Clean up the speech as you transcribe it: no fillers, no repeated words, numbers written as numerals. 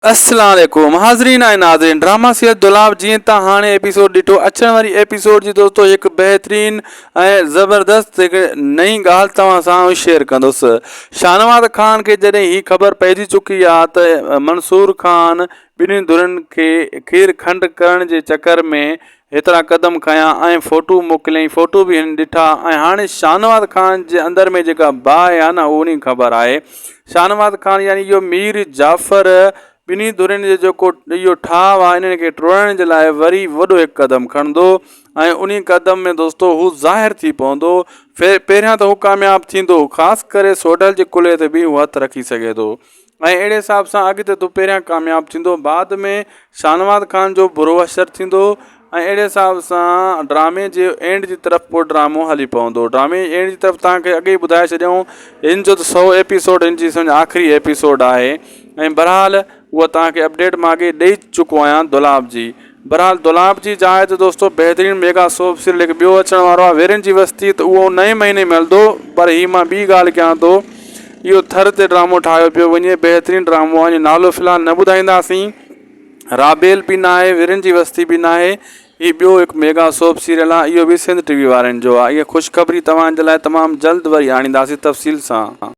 अस्सलाम वालेकुम हाज़रीन ऐं नाज़रीन ड्रामा सीरियल दुलाब जीअं तव्हां हाणे एपिसोड ॾिठो अचण वारी एपिसोड जी दोस्तो हिकु बहितरीन ऐं ज़बरदस्त हिकु नई ॻाल्हि तव्हां सां शेयर कंदुसि। शाहनवाज़ ख़ान खे जॾहिं ही ख़बर पइजी चुकी आहे त मंसूर ख़ान ॿिन्हिनि धुरनि खे खीर खंड करण जे चकर में हेतिरा क़दम खयां ऐं फ़ोटू मोकिलियईं, फ़ोटू बि हिन ॾिठा ऐं हाणे शाहनवाज़ ख़ान जे अंदर में जेका बाहि आहे न उन ख़बर आहे। शाहनवाज़ ख़ान यानी इहो मीर जाफ़र ॿिन्ही धुरनि जो जेको इहो ठाव आहे इन्हनि खे टोड़ण जे लाइ वरी वॾो हिकु क़दम खणंदो ऐं उन क़दम में दोस्तो हू ज़ाहिर थी पवंदो। पहिरियां त हू कामयाबु थींदो, ख़ासि करे सोडल जे कुल्हे ते बि हू हथु रखी सघे थो ऐं अहिड़े हिसाब सां अॻिते तूं पहिरियां कामयाबु थींदो, बाद में शाहनवाज़ ख़ान जो बुरो असरु थींदो ऐं अहिड़े हिसाब सां ड्रामे जे एंड जी तरफ़ पोइ ड्रामो हली पवंदो। ड्रामे जी एंड जी तरफ़ तव्हांखे अॻे ई ॿुधाए छॾियऊं हिन जो त 100 एपिसोड हिन जी सम्झ आख़िरी एपिसोड आहे ऐं बहरहाल उहा तव्हांखे अपडेट मां अॻे ॾेई चुको आहियां दुलाब जी। बहरहाल दुलाब जी जाइ ते दोस्तो बहितरीन मेगा सोप सीरियल हिकु ॿियो अचण वारो आहे वीरन जी वस्ती, त उहो नए महीने मिलंदो। पर ही मां ॿी ॻाल्हि कयां थो, इहो थर ते ड्रामो ठाहियो पियो वञे, बहितरीन ड्रामो आहे। नालो फ़िलहालु न ॿुधाईंदासीं। राबेल बि न आहे, वीरन जी वस्ती बि न आहे, हीउ ॿियो हिकु मेगा सोप सीरियल आहे। इहो बि सिंध टीवी वारनि जो आहे। इहा ख़ुशख़बरी तव्हांजे लाइ तमामु जल्द वरी आणींदासीं तफ़सील सां।